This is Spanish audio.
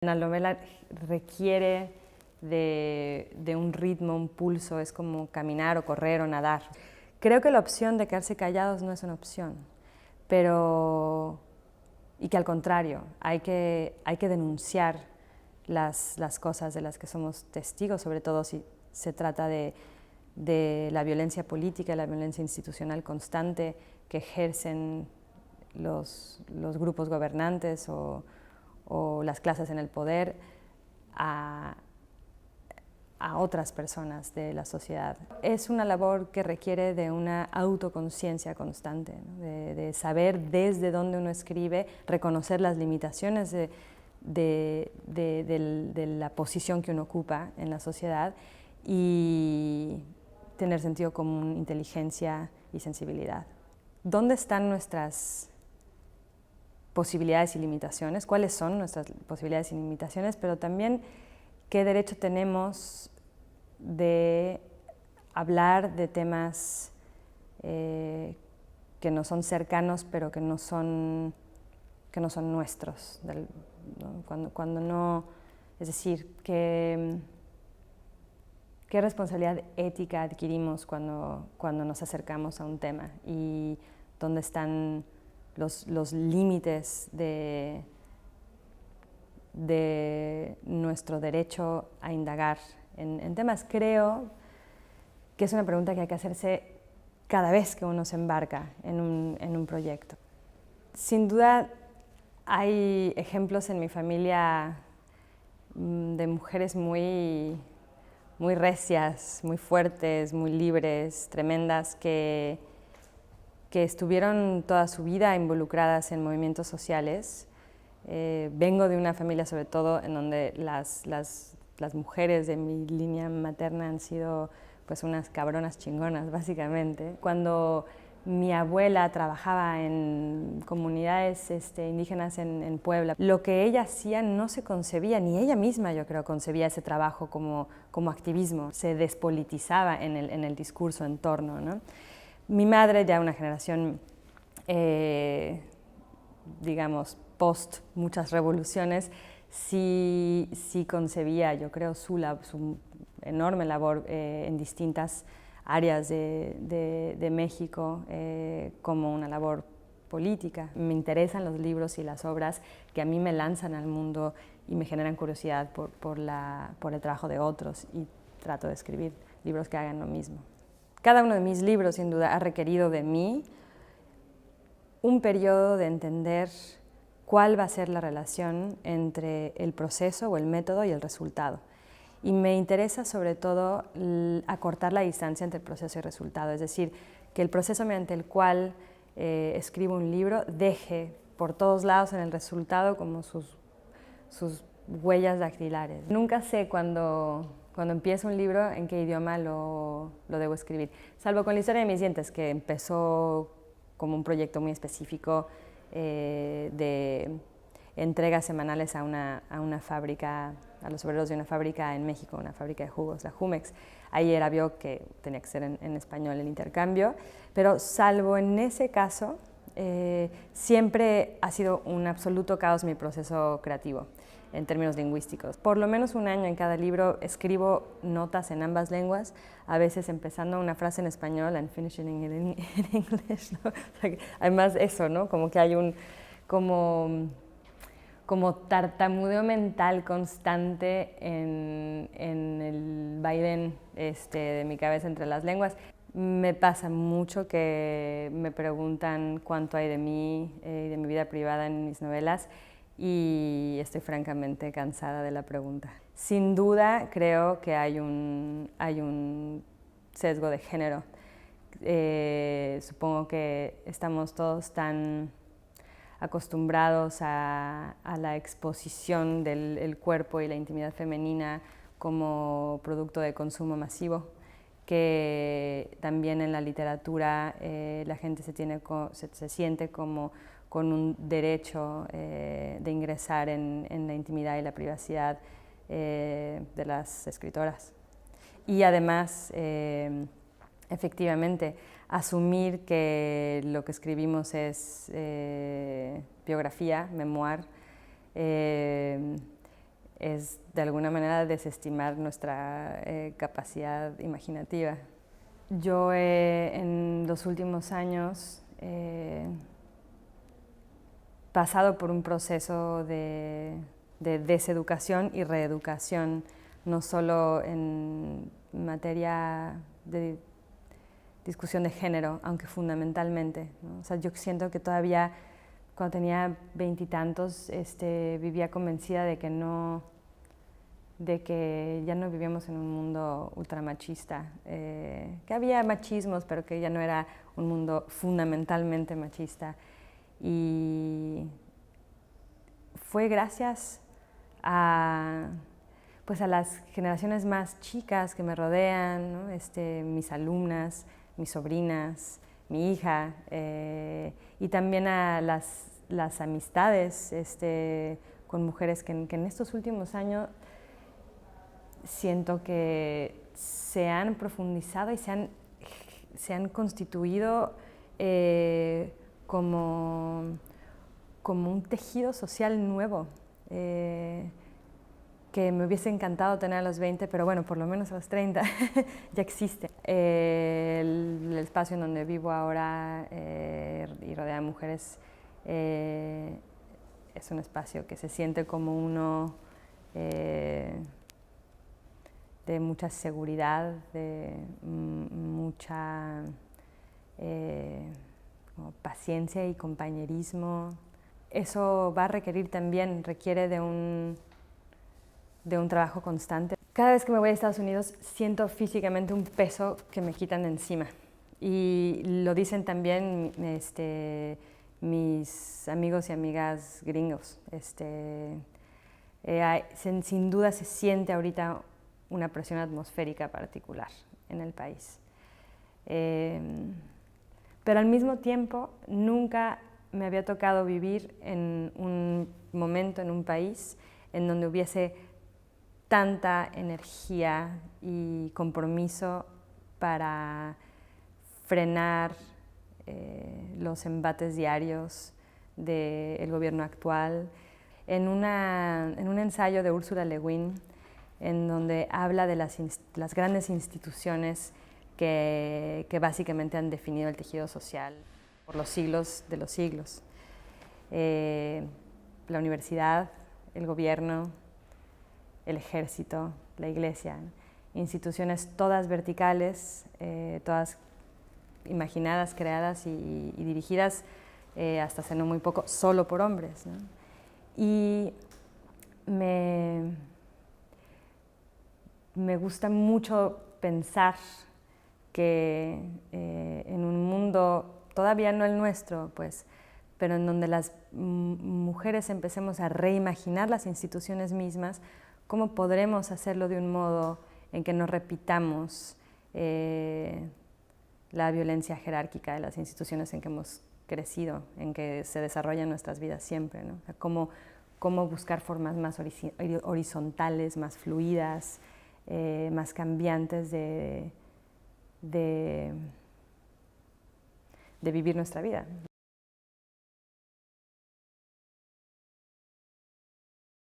La novela requiere de un ritmo, un pulso, es como caminar o correr o nadar. Creo que la opción de quedarse callados no es una opción, y que al contrario, hay que denunciar las cosas de las que somos testigos, sobre todo si se trata de la violencia política, la violencia institucional constante que ejercen los grupos gobernantes o las clases en el poder a otras personas de la sociedad. Es una labor que requiere de una autoconciencia constante, ¿no? de saber desde dónde uno escribe, reconocer las limitaciones de la posición que uno ocupa en la sociedad y tener sentido común, inteligencia y sensibilidad. ¿Dónde están nuestras posibilidades y limitaciones? ¿Cuáles son nuestras posibilidades y limitaciones? Pero también qué derecho tenemos de hablar de temas que nos son cercanos pero que no son nuestros, ¿no? Cuando no, es decir, ¿qué responsabilidad ética adquirimos cuando nos acercamos a un tema? Y dónde están los límites de nuestro derecho a indagar en temas. Creo que es una pregunta que hay que hacerse cada vez que uno se embarca en un proyecto. Sin duda hay ejemplos en mi familia de mujeres muy recias, muy fuertes, muy libres, tremendas, que estuvieron toda su vida involucradas en movimientos sociales. Vengo de una familia, sobre todo, en donde las mujeres de mi línea materna han sido pues unas cabronas chingonas, básicamente. Cuando mi abuela trabajaba en comunidades indígenas en Puebla, lo que ella hacía no se concebía, ni ella misma, yo creo, concebía ese trabajo como activismo. Se despolitizaba en el discurso en torno, ¿no? Mi madre, ya una generación, digamos, post muchas revoluciones, sí concebía, yo creo, su enorme labor en distintas áreas de México como una labor política. Me interesan los libros y las obras que a mí me lanzan al mundo y me generan curiosidad por el trabajo de otros, y trato de escribir libros que hagan lo mismo. Cada uno de mis libros, sin duda, ha requerido de mí un periodo de entender cuál va a ser la relación entre el proceso o el método y el resultado. Y me interesa sobre todo acortar la distancia entre el proceso y el resultado, es decir, que el proceso mediante el cual escribo un libro deje por todos lados en el resultado como sus huellas dactilares. Nunca sé cuando empiezo un libro en qué idioma lo debo escribir, salvo con la historia de mis dientes, que empezó como un proyecto muy específico de entregas semanales a una fábrica, a los obreros de una fábrica en México, una fábrica de jugos, la Jumex. Ahí era obvio que tenía que ser en español el intercambio, pero salvo en ese caso, siempre ha sido un absoluto caos mi proceso creativo en términos lingüísticos. Por lo menos un año en cada libro escribo notas en ambas lenguas, a veces empezando una frase en español and finishing it in English, ¿no? O sea, además eso, ¿no? Como que hay un como tartamudeo mental constante en el vaivén de mi cabeza entre las lenguas. Me pasa mucho que me preguntan cuánto hay de mí y de mi vida privada en mis novelas, y estoy francamente cansada de la pregunta. Sin duda creo que hay un sesgo de género. Supongo que estamos todos tan acostumbrados a la exposición del cuerpo y la intimidad femenina como producto de consumo masivo, que también en la literatura la gente se siente como con un derecho de ingresar en la intimidad y la privacidad de las escritoras. Y además, efectivamente, asumir que lo que escribimos es biografía, memoir, es de alguna manera desestimar nuestra capacidad imaginativa. Yo en los últimos años he pasado por un proceso de deseducación y reeducación, no solo en materia de discusión de género, aunque fundamentalmente, ¿no? O sea, yo siento que todavía cuando tenía 20 y tantos vivía convencida de que ya no vivíamos en un mundo ultramachista, que había machismos, pero que ya no era un mundo fundamentalmente machista. Y fue gracias pues a las generaciones más chicas que me rodean, ¿no? Mis alumnas, mis sobrinas, mi hija, y también a las amistades con mujeres que en estos últimos años siento que se han profundizado y se han constituido como un tejido social nuevo, que me hubiese encantado tener a los 20, pero bueno, por lo menos a los 30 ya existe. El espacio en donde vivo ahora y rodeada de mujeres es un espacio que se siente como uno de mucha seguridad, de mucha como paciencia y compañerismo. Eso va a requerir también, requiere de un trabajo constante. Cada vez que me voy a Estados Unidos siento físicamente un peso que me quitan de encima. Y lo dicen también mis amigos y amigas gringos. Sin duda se siente ahorita una presión atmosférica particular en el país. Pero al mismo tiempo nunca me había tocado vivir en un momento, en un país, en donde hubiese tanta energía y compromiso para frenar los embates diarios del gobierno actual. En un ensayo de Ursula Le Guin, en donde habla de las grandes instituciones que básicamente han definido el tejido social por los siglos de los siglos. La universidad, el gobierno, el ejército, la iglesia, instituciones todas verticales, todas imaginadas, creadas y dirigidas hasta hace no muy poco solo por hombres, ¿no? Y me gusta mucho pensar que en un mundo, todavía no el nuestro, pues, pero en donde las mujeres empecemos a reimaginar las instituciones mismas, ¿cómo podremos hacerlo de un modo en que no repitamos la violencia jerárquica de las instituciones en que hemos crecido, en que se desarrollan nuestras vidas siempre, ¿no? O sea, cómo buscar formas más horizontales, más fluidas, más cambiantes de vivir nuestra vida.